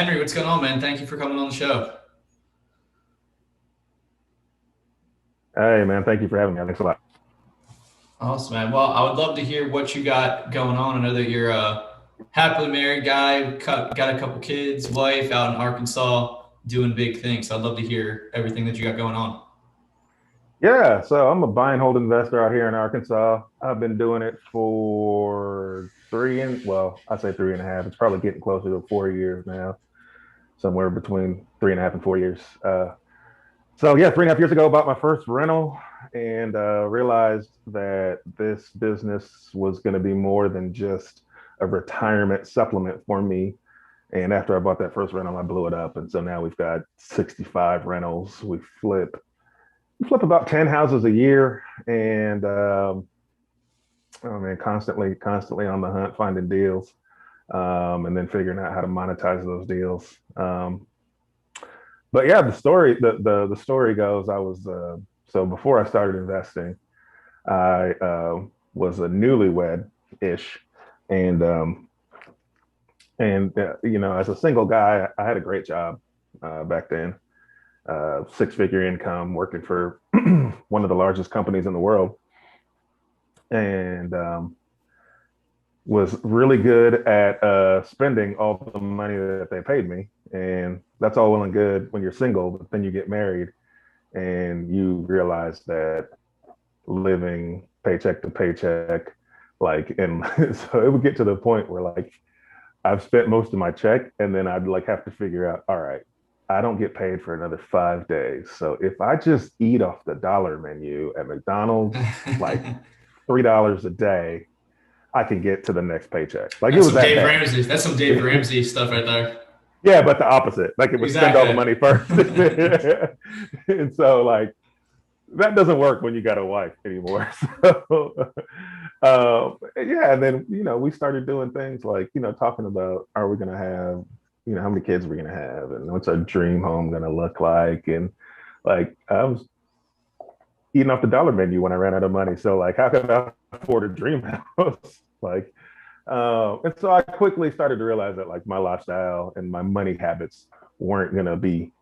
Henry, what's going on, man? Thank you for coming on the show. Hey man, thank you for having me. Thanks a lot. Awesome, man. Well, I would love to hear what you got going on. I know that you're a happily married guy, got a couple kids, wife out in Arkansas, doing big things. So I'd love to hear everything that you got going on. Yeah, so I'm a buy and hold investor out here in Arkansas. I've been doing it for I say 3.5. It's probably getting closer to 4 years now, somewhere between 3.5 and 4 years. So yeah, 3.5 years ago, I bought my first rental and realized that this business was going to be more than just a retirement supplement for me. And after I bought that first rental, I blew it up, and so now we've got 65 rentals. We flip about 10 houses a year, and oh man, constantly on the hunt finding deals, and then figuring out how to monetize those deals. But yeah, the story goes, I was so before I started investing, I was a newlywed ish, and as a single guy, I had a great job back then, 6-figure income, working for one of the largest companies in the world, and was really good at spending all the money that they paid me. And that's all well and good when you're single, but then you get married and you realize that living paycheck to paycheck, and so it would get to the point where I've spent most of my check, and then I'd have to figure out, all right, I don't get paid for another 5 days. So if I just eat off the dollar menu at McDonald's, like $3 a day, I can get to the next paycheck. Like, it That's was some that Dave bad. Ramsey. That's some Dave Ramsey stuff right there. Yeah, but the opposite. Like, it would spend all the Exactly. money first. And so that doesn't work when you got a wife anymore. So yeah, and then we started doing things like talking about, are we going to have, how many kids we're going to have, and what's our dream home going to look like, and I was eating off the dollar menu when I ran out of money. So how could I afford a dream house? And so I quickly started to realize that my lifestyle and my money habits weren't going to be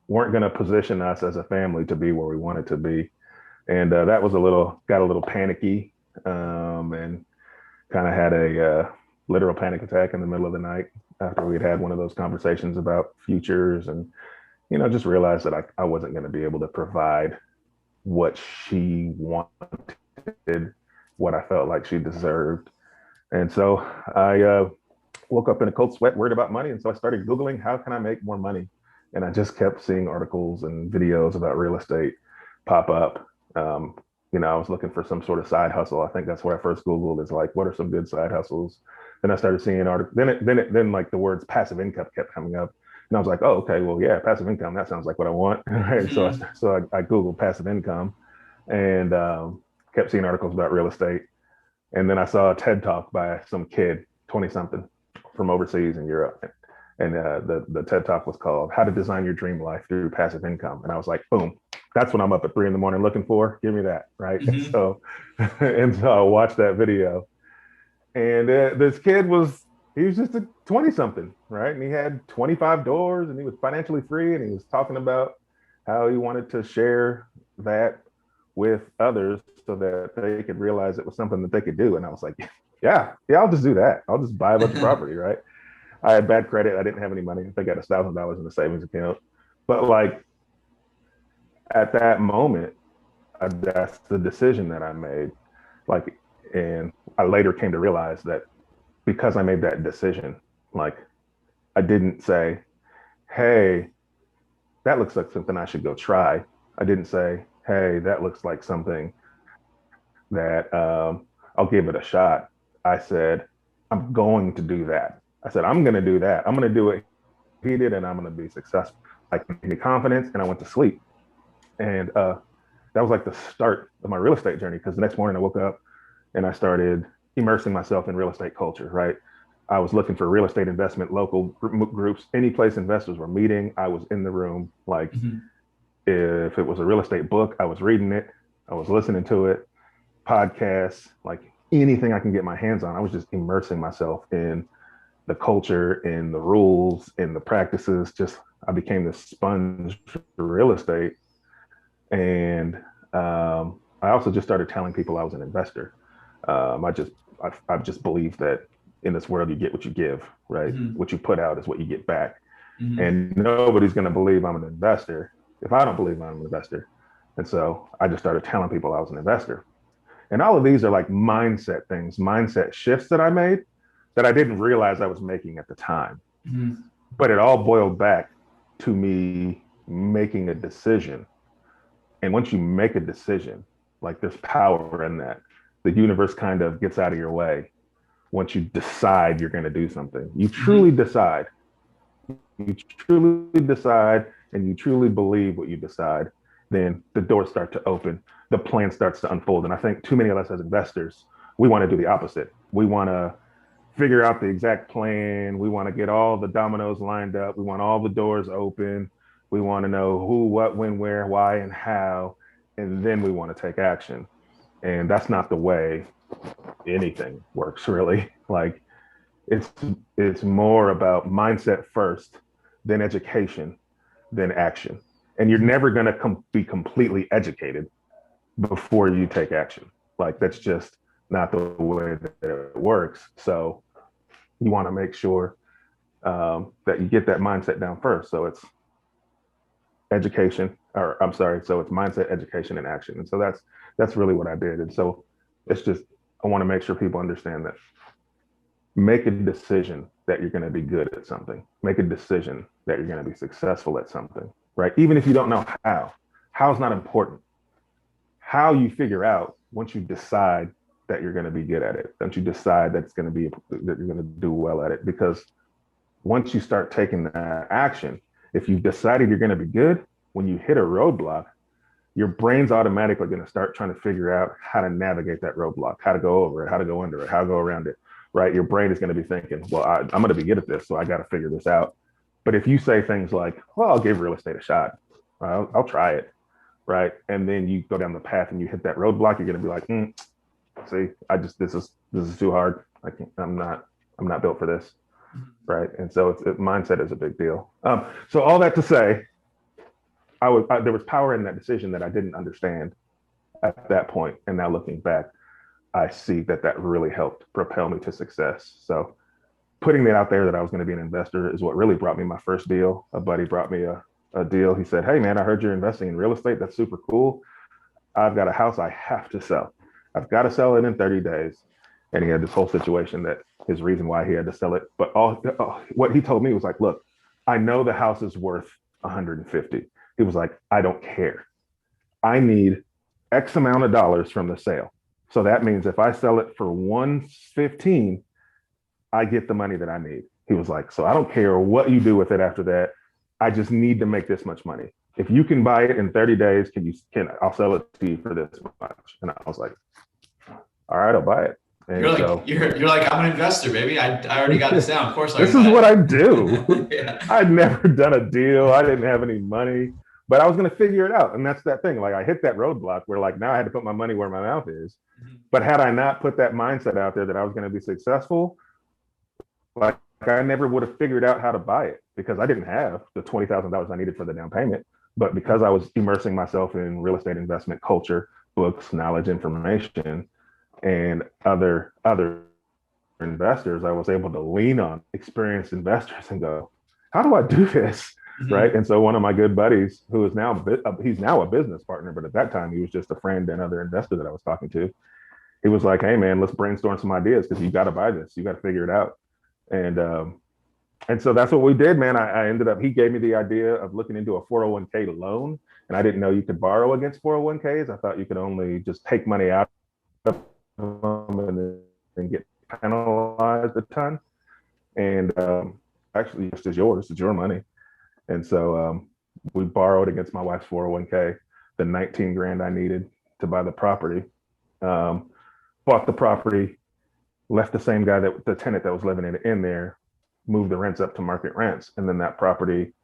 weren't going to position us as a family to be where we wanted to be. And that was got a little panicky, and kind of had a literal panic attack in the middle of the night after we'd had one of those conversations about futures, and just realized that I wasn't going to be able to provide what she wanted, what I felt like she deserved. And so I woke up in a cold sweat, worried about money. And so I started Googling, how can I make more money? And I just kept seeing articles and videos about real estate pop up. Um, I was looking for some sort of side hustle. I think that's where I first Googled, is what are some good side hustles? Then I started seeing articles. Then the words passive income kept coming up. And I was like, oh, okay, well, yeah, passive income. That sounds like what I want. Right. So I Googled passive income, and kept seeing articles about real estate. And then I saw a TED talk by some kid, 20 something, from overseas in Europe. And the TED talk was called "How to Design Your Dream Life Through Passive Income." And I was like, boom, that's what I'm up at 3 in the morning looking for. Give me that, right? And Hmm. so, and so I watched that video, and this kid he was just a 20 something, right? And he had 25 doors, and he was financially free, and he was talking about how he wanted to share that with others so that they could realize it was something that they could do. And I was like, yeah, I'll just do that. I'll just buy a bunch of property, right? I had bad credit. I didn't have any money. I think I had $1,000 in the savings account. But at that moment, that's the decision that I made. Like, and I later came to realize that because I made that decision, like, I didn't say, hey, that looks like something I should go try. I didn't say, hey, that looks like something that I'll give it a shot. I said, I'm going to do that. I said, I'm going to do that. I'm going to do it. He did, and I'm going to be successful. Like, gave me confidence, and I went to sleep. And that was like the start of my real estate journey, because the next morning I woke up and I started immersing myself in real estate culture, right? I was looking for real estate investment, local groups, any place investors were meeting. I was in the room. Like, Hmm. if it was a real estate book, I was reading it, I was listening to it, podcasts, like anything I can get my hands on. I was just immersing myself in the culture and the rules and the practices. Just I became this sponge for real estate, and I also just started telling people I was an investor. I just I've just believed that in this world you get what you give, right? Hmm. What you put out is what you get back, Hmm. and nobody's going to believe I'm an investor if I don't believe I'm an investor. And so I just started telling people I was an investor. And all of these are like mindset things, mindset shifts that I made that I didn't realize I was making at the time. Hmm. But it all boiled back to me making a decision. And once you make a decision, like there's power in that. The universe kind of gets out of your way once you decide you're going to do something. You truly Hmm. decide. You truly decide and you truly believe what you decide, then the doors start to open, the plan starts to unfold. And I think too many of us as investors, we want to do the opposite. We want to figure out the exact plan. We want to get all the dominoes lined up. We want all the doors open. We want to know who, what, when, where, why, and how. And then we want to take action. And that's not the way anything works, really. Like it's it's more about mindset first, then education, then action. And you're never going to be completely educated before you take action. Like that's just not the way that it works. So you want to make sure that you get that mindset down first. So it's education, or I'm sorry, so it's mindset, education, and action. And so that's really what I did. And so it's just I want to make sure people understand that make a decision that you're going to be good at something. Make a decision that you're going to be successful at something, right? Even if you don't know how's not important. How you figure out once you decide that you're going to be good at it, once you decide that it's going to be that you're going to do well at it, because once you start taking that action, if you've decided you're going to be good, when you hit a roadblock, your brain's automatically going to start trying to figure out how to navigate that roadblock, how to go over it, how to go under it, how to go around it, right? Your brain is going to be thinking, well, I'm going to be good at this, so I got to figure this out. But if you say things like, well, I'll give real estate a shot, I'll try it, right? And then you go down the path and you hit that roadblock, you're going to be like, see, this is too hard. I'm not built for this, right? And so mindset is a big deal. So all that to say, there was power in that decision that I didn't understand at that point, and now looking back, I see that really helped propel me to success. So putting that out there that I was going to be an investor is what really brought me my first deal. A buddy brought me a deal. He said, "Hey man, I heard you're investing in real estate. That's super cool. I've got a house I have to sell. I've got to sell it in 30 days." And he had this whole situation that his reason why he had to sell it. But what he told me was like, look, I know the house is worth 150. He was like, I don't care. I need X amount of dollars from the sale. So that means if I sell it for 115, I get the money that I need. He was like, so I don't care what you do with it after that. I just need to make this much money. If you can buy it in 30 days, I'll sell it to you for this much. And I was like, all right, I'll buy it. And You're like so you're like I'm an investor, baby. I already got this down. Of course I this can is buy what I do. it. Yeah. I'd never done a deal. I didn't have any money, but I was going to figure it out. And that's that thing. Like I hit that roadblock where like now I had to put my money where my mouth is. But had I not put that mindset out there that I was going to be successful, like I never would have figured out how to buy it because I didn't have the $20,000 I needed for the down payment. But because I was immersing myself in real estate investment culture, books, knowledge, information, and other investors, I was able to lean on experienced investors and go, how do I do this? Mm-hmm. Right. And so one of my good buddies, who is now he's now a business partner, but at that time he was just a friend and other investor that I was talking to. He was like, hey man, let's brainstorm some ideas because you got to buy this. You got to figure it out. And so that's what we did, man. I ended up, he gave me the idea of looking into a 401k loan. And I didn't know you could borrow against 401ks. I thought you could only just take money out of them and get penalized a ton. And actually, it's just yours. It's your money. And so we borrowed against my wife's 401k, the 19 grand I needed to buy the property. Bought the property, left the same guy the tenant that was living in there, moved the rents up to market rents. And then that property,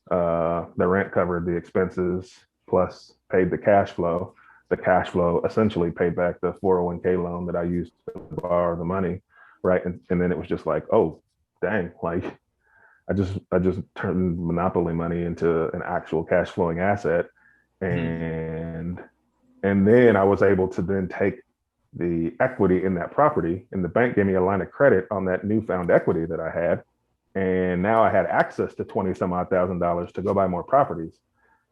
the rent covered the expenses plus paid the cash flow. The cash flow essentially paid back the 401k loan that I used to borrow the money. Right. And then it was just like, oh, dang, like I just turned monopoly money into an actual cash flowing asset. Mhm. And then I was able to then take the equity in that property, and the bank gave me a line of credit on that newfound equity that I had. And now I had access to 20 some odd $1,000s to go buy more properties.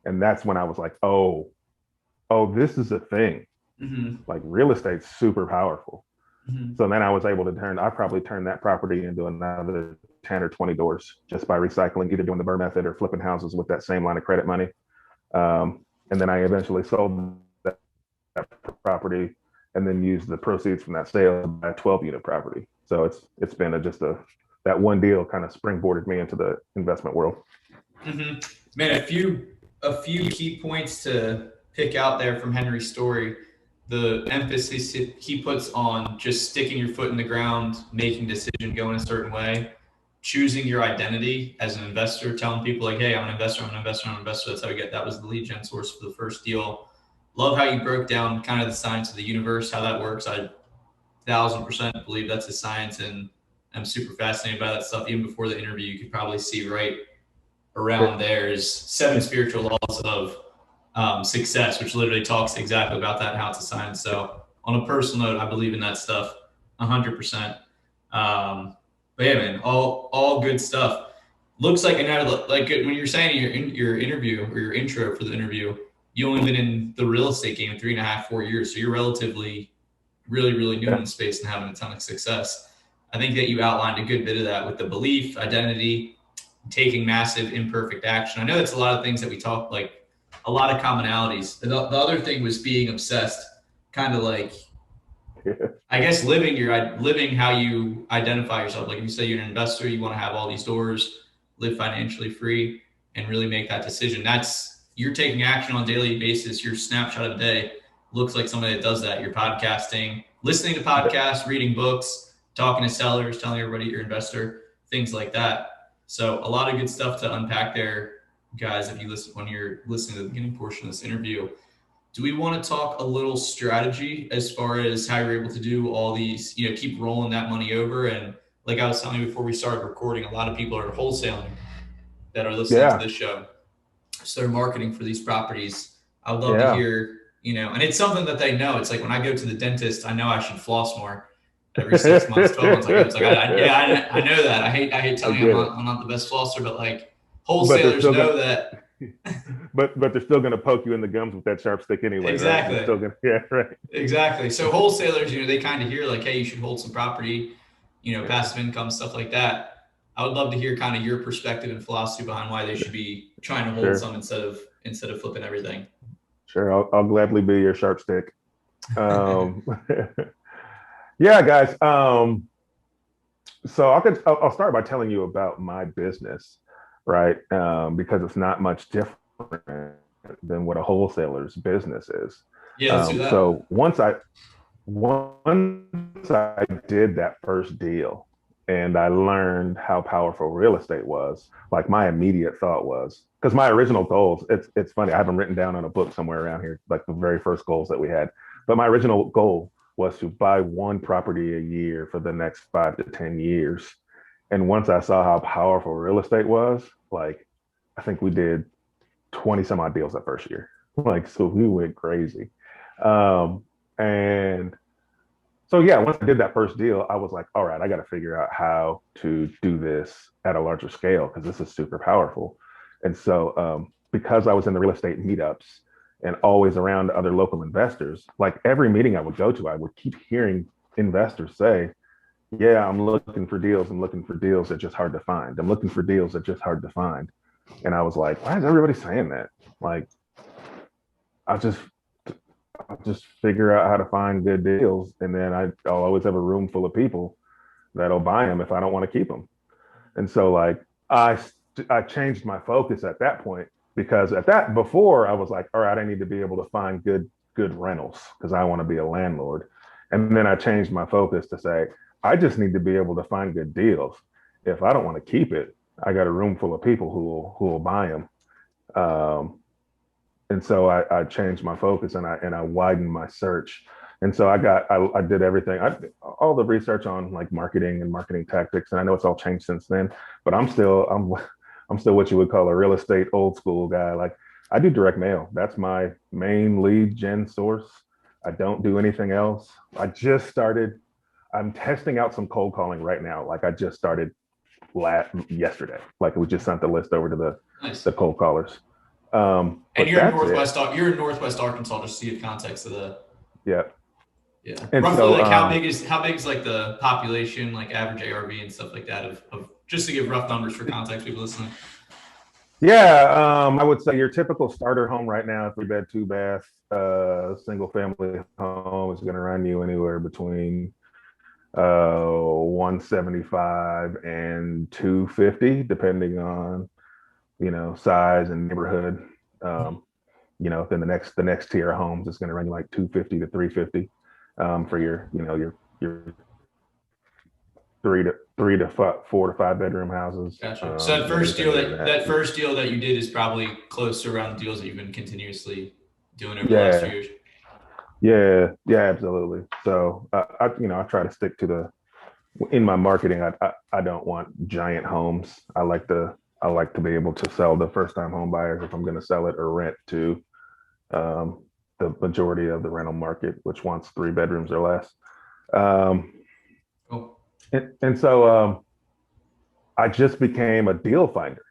And that's when I was like, oh, this is a thing. Mhm. Like real estate's super powerful. Mhm. So then I was able to I probably turned that property into another 10 or 20 doors just by recycling, either doing the BRRRR method or flipping houses with that same line of credit money. And then I eventually sold that property and then used the proceeds from that sale to buy a 12 unit property. So it's been just that one deal kind of springboarded me into the investment world. Mhm. Man, a few key points to pick out there from Henry's story. The emphasis he puts on just sticking your foot in the ground, making decision, going a certain way, choosing your identity as an investor, telling people like, "Hey, I'm an investor. I'm an investor. I'm an investor." That's how we get. That was the lead gen source for the first deal. Love how you broke down kind of the science of the universe, how that works. I 1,000% believe that's a science, and I'm super fascinated by that stuff. Even before the interview, you could probably see right around there is seven spiritual laws of success, which literally talks exactly about that and how it's a science. So on a personal note, I believe in that stuff 100%. But yeah, man, all good stuff. Looks like, and like when you're saying your interview or your intro for the interview, you only been in the real estate game 3.5, 4 years. So you're relatively really new in Yeah. the space and having a ton of success. I think that you outlined a good bit of that with the belief, identity, taking massive imperfect action. I know that's a lot of things that we talk, like a lot of commonalities. The other thing was being obsessed, kind of like, Yeah. I guess living how you identify yourself. Like if you say you're an investor, you want to have all these doors, live financially free, and really make that decision. That's you're taking action on a daily basis. Your snapshot of the day looks like somebody that does that. You're podcasting, listening to podcasts, reading books, talking to sellers, telling everybody you're an investor, things like that. So a lot of good stuff to unpack there, guys. If you listen when you're listening to the beginning portion of this interview, do we want to talk a little strategy as far as how you're able to do all these, keep rolling that money over? And like I was telling you before we started recording, a lot of people are wholesaling that are listening to Yeah. this show. So they're marketing for these properties. I would love to Yeah. hear, and it's something that they know. It's like when I go to the dentist, I know I should floss more every 6 months, 12 months. I go, it's like, I know that. I hate I telling you get it. I'm not the best flosser, but like But they're wholesalers still gonna know that. but they're still gonna poke you in the gums with that sharp stick anyway, right? They're Exactly. still gonna yeah, right. Exactly. So wholesalers, they kind of hear like, hey, you should hold some property, Yeah, passive income, stuff like that. I would love to hear kind of your perspective and philosophy behind why they should be trying to hold sure. some instead of flipping everything. Sure. I'll gladly be your sharp stick. Um yeah, guys. So I'll start by telling you about my business, right? Because it's not much different than what a wholesaler's business is. Yeah, let's do that. So once I did that first deal and I learned how powerful real estate was, like my immediate thought was, because my original goals, it's funny, I have them written down on a book somewhere around here, like the very first goals that we had. But my original goal was to buy one property a year for the next 5 to 10 years. And once I saw how powerful real estate was, like I think we did 20 some odd deals that first year. Like, so we went crazy. And so yeah, once I did that first deal, I was like, all right, I got to figure out how to do this at a larger scale because this is super powerful. And so because I was in the real estate meetups and always around other local investors, like every meeting I would go to, I would keep hearing investors say, yeah, I'm looking for deals. I'm looking for deals that just hard to find. I'm looking for deals that just hard to find. And I was like, why is everybody saying that? Like, I just I'll just figure out how to find good deals, and then I'll always have a room full of people that'll buy them if I don't want to keep them. And so like I changed my focus at that point because at that before I was like, all right, I need to be able to find good rentals because I want to be a landlord. And then I changed my focus to say I just need to be able to find good deals. If I don't want to keep it, I got a room full of people who will buy them. Um, and so I changed my focus and I widened my search And so I did everything. All the research on like marketing and marketing tactics. And I know it's all changed since then, but I'm still what you would call a real estate old school guy. Like I do direct mail. That's my main lead gen source. I don't do anything else. I'm testing out some cold calling right now. Like I just started yesterday. Like we just sent the list over to Nice. the cold callers. And But that's it. You're in Northwest Arkansas, just to give context of the Yeah. yeah. And Roughly so like how big is like the population, like average ARV and stuff like that of just to give rough numbers for context people listening. yeah, I would say your typical starter home right now, 3 bed, 2 bath, single family home is going to run you anywhere between 175 and 250, depending on size and neighborhood. Um, then the next tier of homes is going to run you like 250 to 350 for your 4 to 5 bedroom houses. Gotcha. So that first deal that you did is probably close to around the deals that you've been continuously doing over the last few Yeah, years. yeah, absolutely. So I try to stick to in my marketing. I don't want giant homes. I like to be able to sell the first time home buyers if I'm going to sell it or rent to um, the majority of the rental market, which wants 3 bedrooms or less. Um, Cool. and so I just became a deal finder.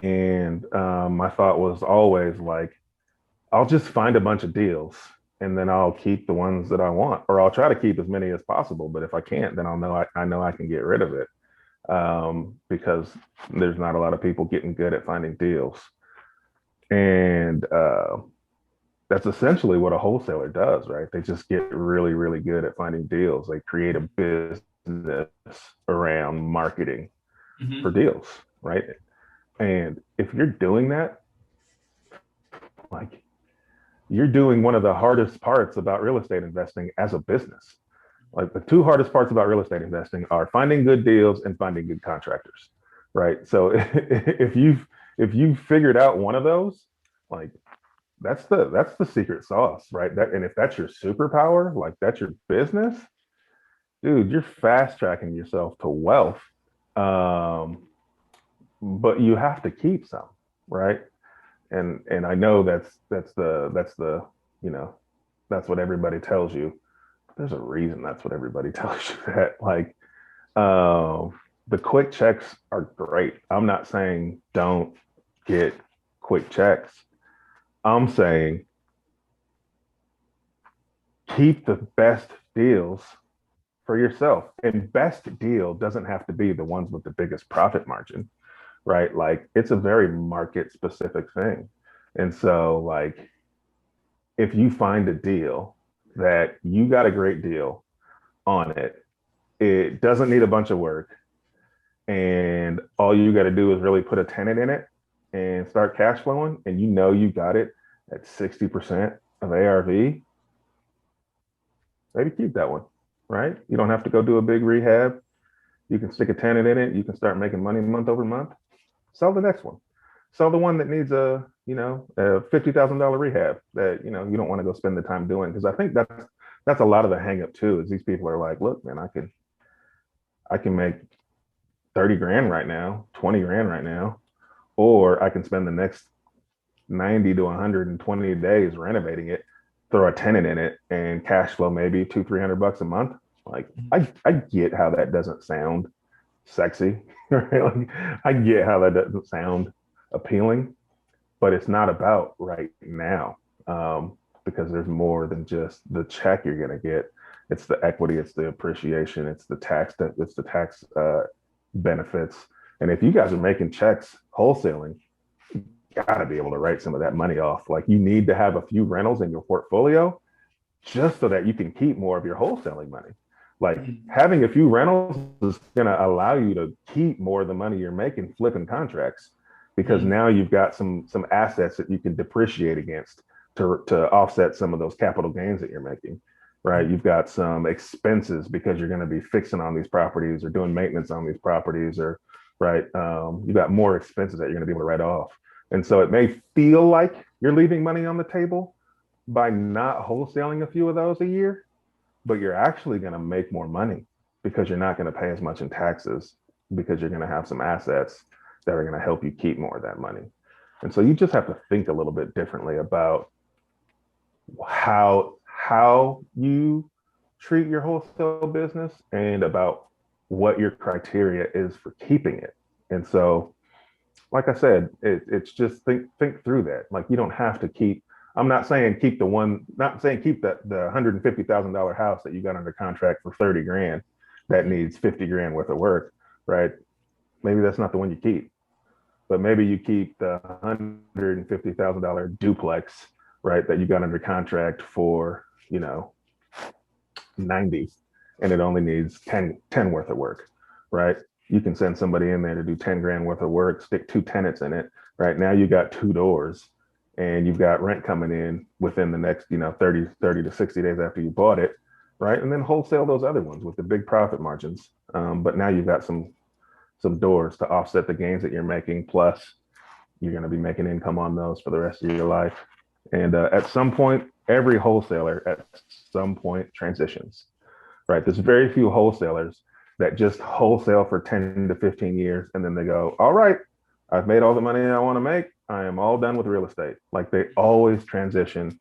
And my thought was always like, I'll just find a bunch of deals and then I'll keep the ones that I want, or I'll try to keep as many as possible. But if I can't, then I know I can get rid of it because there's not a lot of people getting good at finding deals. And that's essentially what a wholesaler does, right? They just get really, really good at finding deals. They create a business around marketing for Mm-hmm. deals, right? And if you're doing that, like you're doing one of the hardest parts about real estate investing as a business. Like the two hardest parts about real estate investing are finding good deals and finding good contractors, right? So if you've figured out one of those, like that's the secret sauce, right? And if that's your superpower, like that's your business, dude, you're fast tracking yourself to wealth. Um, but you have to keep some, right? And I know that's the you know that's what everybody tells you. There's a reason that's what everybody tells you that. Like the quick checks are great. I'm not saying don't get quick checks. I'm saying keep the best deals for yourself. And best deal doesn't have to be the ones with the biggest profit margin, right? Like it's a very market specific thing. And so, like, if you find a deal that you got a great deal on it, it doesn't need a bunch of work. And all you got to do is really put a tenant in it and start cash flowing. And you got it at 60% of ARV, maybe keep that one, right? You don't have to go do a big rehab. You can stick a tenant in it. You can start making money month over month. Sell the next one. Sell the one that needs a $50,000 rehab that you don't want to go spend the time doing, because I think that's a lot of the hang up too. Is these people are like, look, man, I can make 30 grand right now, 20 grand right now, or I can spend the next 90 to 120 days renovating it, throw a tenant in it, and cash flow maybe $200-300 a month. Like I get how that doesn't sound sexy, right? Like I get how that doesn't sound appealing, but it's not about right now, because there's more than just the check you're going to get. It's the equity, it's the appreciation, it's the tax benefits. And if you guys are making checks wholesaling, you got to be able to write some of that money off. Like you need to have a few rentals in your portfolio just so that you can keep more of your wholesaling money. Like having a few rentals is going to allow you to keep more of the money you're making flipping contracts, because now you've got some assets that you can depreciate against to offset some of those capital gains that you're making, right? You've got some expenses because you're going to be fixing on these properties or doing maintenance on these properties, or right, you've got more expenses that you're going to be able to write off. And so it may feel like you're leaving money on the table by not wholesaling a few of those a year, but you're actually going to make more money because you're not going to pay as much in taxes because you're going to have some assets that are going to help you keep more of that money. And so you just have to think a little bit differently about how you treat your wholesale business and about what your criteria is for keeping it. And so, like I said, it's just think through that. Like you don't have to keep. I'm not saying keep not saying keep the $150,000 house that you got under contract for 30 grand that needs 50 grand worth of work, right? Maybe that's not the one you keep, but maybe you keep the $150,000 duplex, right, that you got under contract for, 90, and it only needs 10 worth of work, right? You can send somebody in there to do 10 grand worth of work, stick 2 tenants in it, right? Now you got 2 doors and you've got rent coming in within the next, 30 to 60 days after you bought it, right? And then wholesale those other ones with the big profit margins. But now you've got some doors to offset the gains that you're making. Plus, you're going to be making income on those for the rest of your life. And at some point, every wholesaler at some point transitions, right? There's very few wholesalers that just wholesale for 10 to 15 years and then they go, all right, I've made all the money I want to make. I am all done with real estate. Like they always transition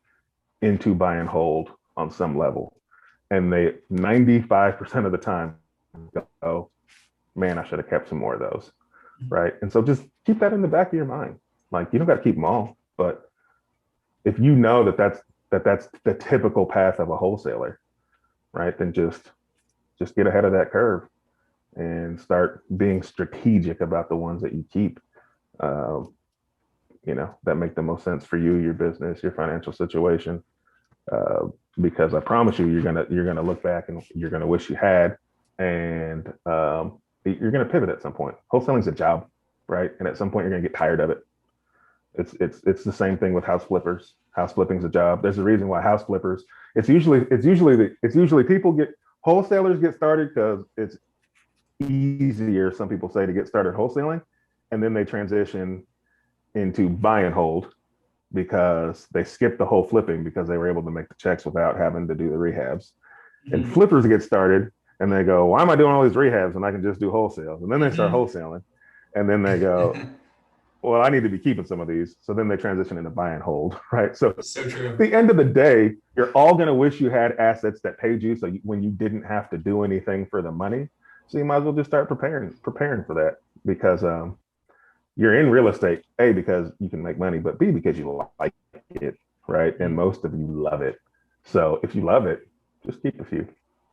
into buy and hold on some level. And they 95% of the time go, man, I should have kept some more of those. Right. And so just keep that in the back of your mind. Like you don't got to keep them all, but if you know that's the typical path of a wholesaler, right, then just get ahead of that curve and start being strategic about the ones that you keep, that make the most sense for you, your business, your financial situation. Because I promise you, you're gonna look back and you're gonna wish you had, and you're gonna pivot at some point. Wholesaling's a job, right? And at some point, you're gonna get tired of it. It's the same thing with house flippers. House flipping's a job. There's a reason why house flippers. It's usually wholesalers get started because it's easier, some people say, to get started wholesaling, and then they transition into buy and hold because they skip the whole flipping because they were able to make the checks without having to do the rehabs. Mm-hmm. And flippers get started and they go, why am I doing all these rehabs and I can just do wholesale? And then they start wholesaling, and then they go, well, I need to be keeping some of these. So then they transition into buy and hold, right? So true. At the end of the day, you're all going to wish you had assets that paid you when you didn't have to do anything for the money. So you might as well just start preparing for that, because you're in real estate, A, because you can make money, but B, because you like it, right? And most of you love it. So if you love it, just keep a few.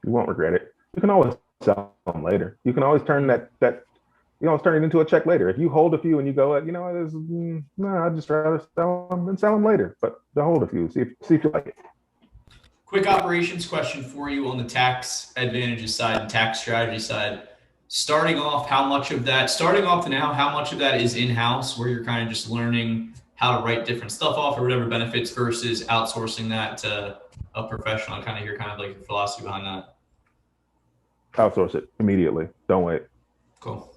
You won't regret it. You can always sell them later. You can always turn turn it into a check later. If you hold a few and you go, I'd just rather sell them than sell them later. But to hold a few, see if you like it. Quick operations question for you on the tax advantages side and tax strategy side. Starting off to now, how much of that is in-house, where you're kind of just learning how to write different stuff off or whatever benefits, versus outsourcing that to a professional? I kind of hear kind of like your philosophy behind that. Outsource it immediately. Don't wait. Cool.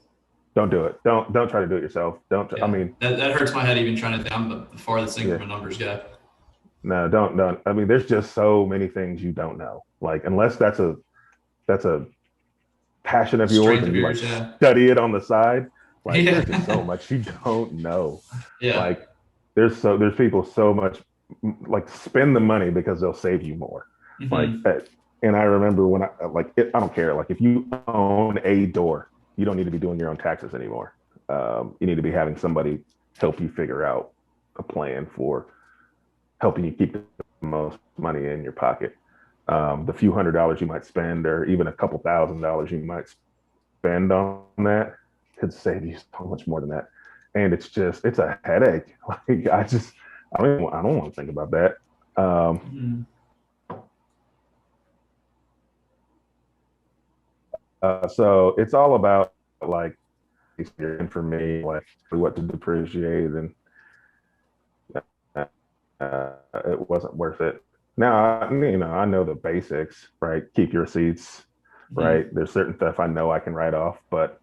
Don't do it. Don't try to do it yourself. Don't. Yeah. I mean, that hurts my head even trying to. I'm the farthest thing from a numbers guy. No, don't. I mean, there's just so many things you don't know. Like, unless that's a passion of yours and you study it on the side. Like, there's just so much you don't know. Yeah. Like, there's people so much, like, spend the money because they'll save you more. Mm-hmm. Like, and I remember when I don't care. Like, if you own a door, you don't need to be doing your own taxes anymore. You need to be having somebody help you figure out a plan for helping you keep the most money in your pocket. The few $100s you might spend, or even a couple $1,000s you might spend on that, could save you so much more than that. And it's a headache. Like, I don't want to think about that. So it's all about, like, for me, like, what to depreciate, and it wasn't worth it. Now, I know the basics, right? Keep your receipts, right? There's certain stuff I know I can write off, but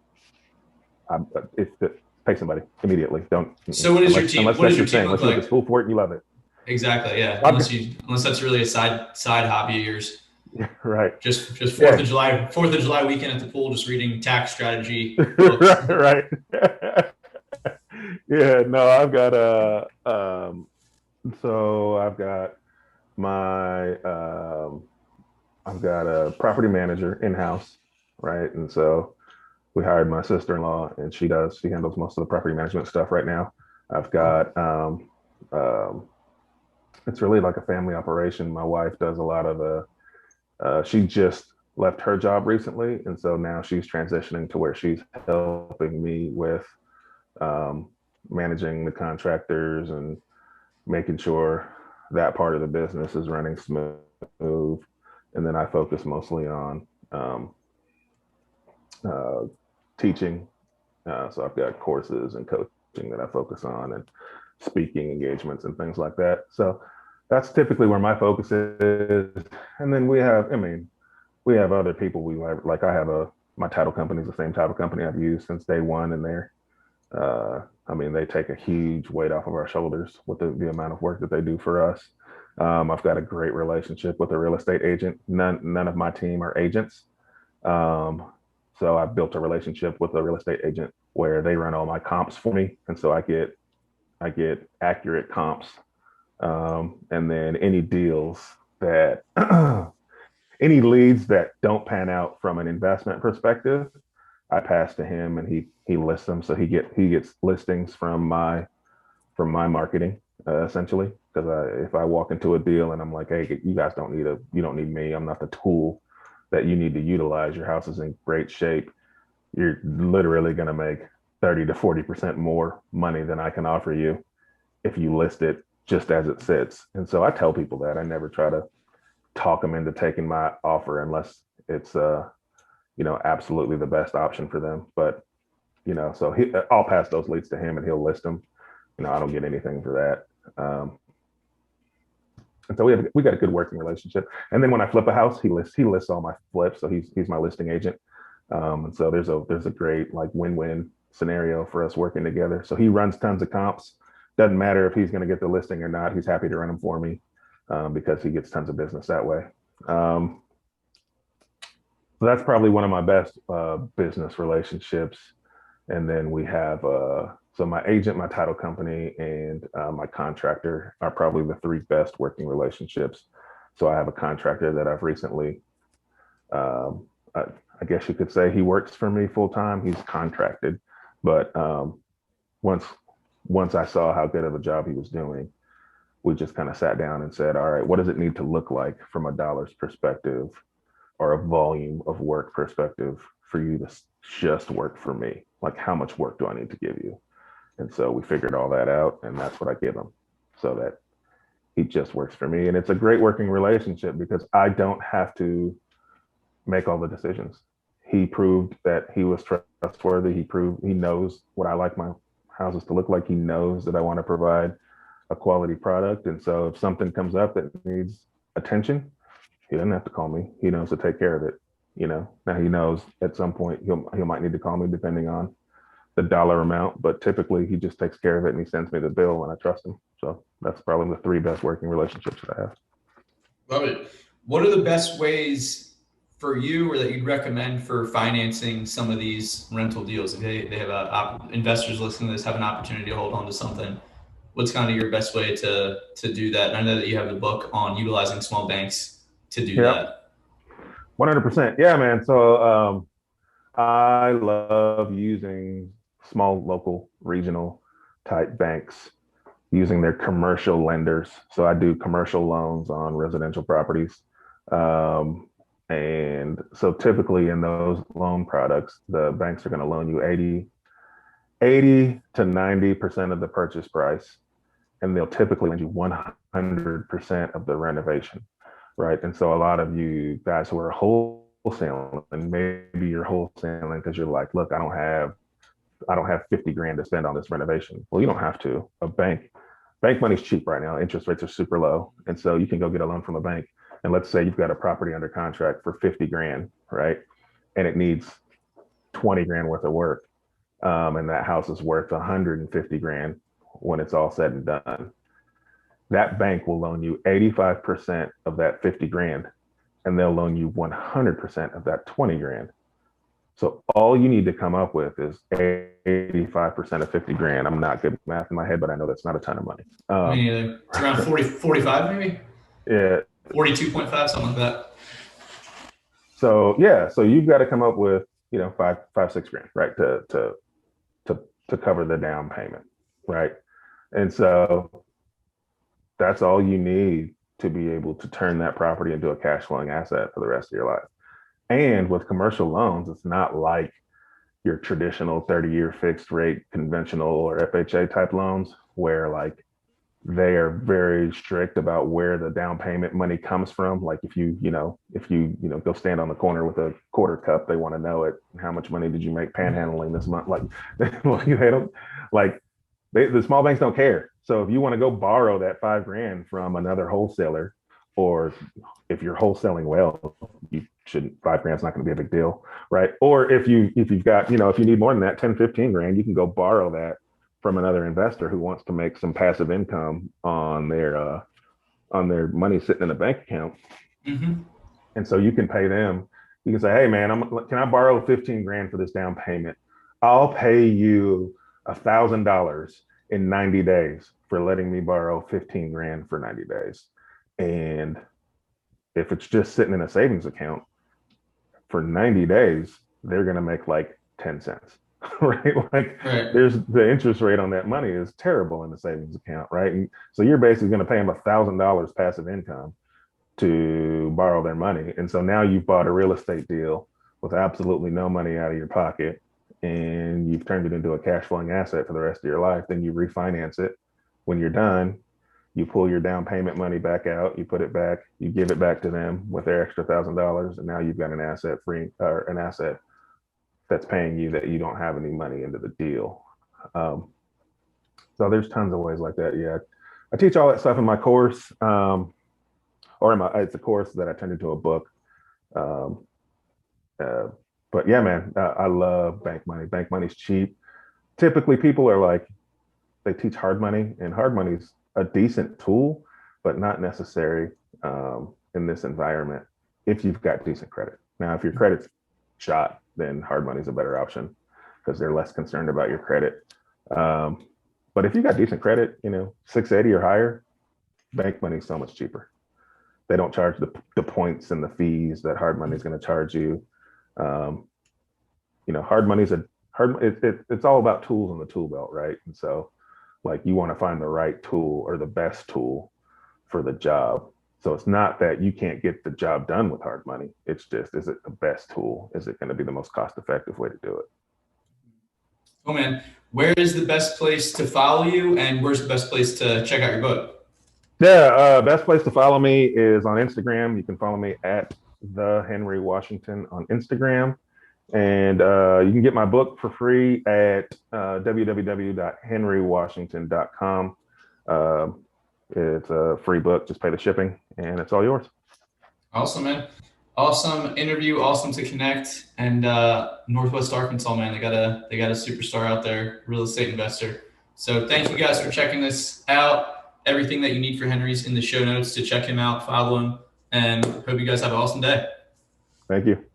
pay somebody immediately. Don't. So what is your team? What is your team look like? School for it, and you love it. Exactly. Yeah. Unless that's really a side hobby of yours. Right. Just Yeah. Fourth of July weekend at the pool, just reading tax strategy books. Right. Right. Yeah. No, so my I've got a property manager in house, right? And so we hired my sister-in-law, and she handles most of the property management stuff right now. I've Oh, got um, it's really like a family operation. My wife does a lot of she just left her job recently, and so now she's transitioning to where she's helping me with um, managing the contractors and making sure that part of the business is running smooth. And then I focus mostly on uh, teaching. So I've got courses and coaching that I focus on, and speaking engagements and things like that. So that's typically where my focus is. And then we have other people we like. I have my title company is the same title company I've used since day one, and they take a huge weight off of our shoulders with the amount of work that they do for us. I've got a great relationship with a real estate agent. None of my team are agents. Um, so I built a relationship with a real estate agent where they run all my comps for me, and so I get accurate comps. And then that any leads that don't pan out from an investment perspective, I pass to him, and he lists them. So he gets listings from my marketing, essentially. Because if I walk into a deal and I'm like, hey, you don't need me. I'm not the tool that you need to utilize. Your house is in great shape. You're literally going to make 30 to 40% more money than I can offer you if you list it just as it sits. And so I tell people that I never try to talk them into taking my offer unless it's absolutely the best option for them. But I'll pass those leads to him, and he'll list them. I don't get anything for that. And so we got a good working relationship. And then when I flip a house, he lists all my flips, so he's my listing agent. And so there's a great like win-win scenario for us working together. So he runs tons of comps. Doesn't matter if he's going to get the listing or not. He's happy to run them for me because he gets tons of business that way. Um, so that's probably one of my best business relationships. And then we have so my agent, my title company, and my contractor are probably the three best working relationships. So I have a contractor that I've recently, um, I, I guess you could say he works for me full time. He's contracted, but once once I saw how good of a job he was doing, we just kind of sat down and said, all right, what does it need to look like from a dollars perspective or a volume of work perspective for you to just work for me? Like, how much work do I need to give you? And so we figured all that out, and that's what I give him so that he just works for me. And it's a great working relationship because I don't have to make all the decisions. He proved that he was trustworthy. He proved he knows what I like my houses to look like. He knows that I want to provide a quality product. And so if something comes up that needs attention, he doesn't have to call me. He knows to take care of it. Now he knows at some point he might need to call me depending on the dollar amount, but typically he just takes care of it and he sends me the bill and I trust him. So that's probably the three best working relationships that I have. love it. What are the best ways for you, or that you'd recommend for financing some of these rental deals? If they have investors listening to this have an opportunity to hold on to something, what's kind of your best way to do that? And I know that you have the book on utilizing small banks to do Yep. that. 100%. Yeah, man. So I love using small local regional type banks using their commercial lenders. So I do commercial loans on residential properties. And so typically in those loan products, the banks are going to loan you 80 to 90% of the purchase price, and they'll typically lend you 100% of the renovation, right? And so a lot of you guys who are wholesaling, and maybe you're wholesaling because you're like, look, I don't have 50 grand to spend on this renovation. Well, you don't have to. Bank money's cheap right now. Interest rates are super low. And so you can go get a loan from a bank. And let's say you've got a property under contract for 50 grand, right? And it needs 20 grand worth of work. And that house is worth 150 grand when it's all said and done. That bank will loan you 85% of that 50 grand and they'll loan you 100% of that 20 grand. So all you need to come up with is 85% of 50 grand. I'm not good at math in my head, but I know that's not a ton of money. I mean, it's around 40, 45 maybe? Yeah. 42.5, something like that. So yeah, so you've got to come up with, you know, 6 grand, right? To cover the down payment, right? And so that's all you need to be able to turn that property into a cash flowing asset for the rest of your life. And with commercial loans, it's not like your traditional 30-year fixed rate conventional or FHA type loans where like they are very strict about where the down payment money comes from. Like if you go stand on the corner with a quarter cup, they want to know it. How much money did you make panhandling this month? Like, they don't like the small banks don't care. So if you want to go borrow that 5 grand from another wholesaler, or if you're wholesaling well, you shouldn't 5 grand's not going to be a big deal, right? Or if you've got, if you need more than that, 10, 15 grand, you can go borrow that from another investor who wants to make some passive income on their money sitting in a bank account. Mm-hmm. And so you can pay them. You can say, hey man, can I borrow 15 grand for this down payment? I'll pay you $1,000 in 90 days for letting me borrow 15 grand for 90 days. And if it's just sitting in a savings account for 90 days, they're going to make like 10 cents. Right? Like Right. there's the interest rate on that money is terrible in the savings account, right? And so you're basically going to pay them $1,000 passive income to borrow their money. And so now you've bought a real estate deal with absolutely no money out of your pocket, and you've turned it into a cash flowing asset for the rest of your life. Then you refinance it. When you're done, you pull your down payment money back out, you put it back, you give it back to them with their extra $1,000, and now you've got an asset free, or an asset that's paying you that you don't have any money into the deal. So there's tons of ways like that. Yeah, I teach all that stuff in my course, it's a course that I turned into a book. Um, uh, but yeah, man, I love bank money. Bank money's cheap. Typically, people are like, they teach hard money, and hard money's a decent tool, but not necessary in this environment if you've got decent credit. Now, if your credit's shot, then hard money is a better option because they're less concerned about your credit. But if you got decent credit, 680 or higher, bank money is so much cheaper. They don't charge the points and the fees that hard money is going to charge you. Hard money's it's all about tools in the tool belt, right? And so like you want to find the right tool or the best tool for the job. So it's not that you can't get the job done with hard money. It's just, is it the best tool? Is it going to be the most cost effective way to do it? Oh man, where is the best place to follow you, and where's the best place to check out your book? Yeah, best place to follow me is on Instagram. You can follow me at the Henry Washington on Instagram. And you can get my book for free at www.henrywashington.com. It's a free book, just pay the shipping, and it's all yours. Awesome, man. Awesome interview, awesome to connect. And Northwest Arkansas, man, they got a superstar out there, real estate investor. So thank you guys for checking this out. Everything that you need for Henry's in the show notes to check him out, follow him, and hope you guys have an awesome day. Thank you.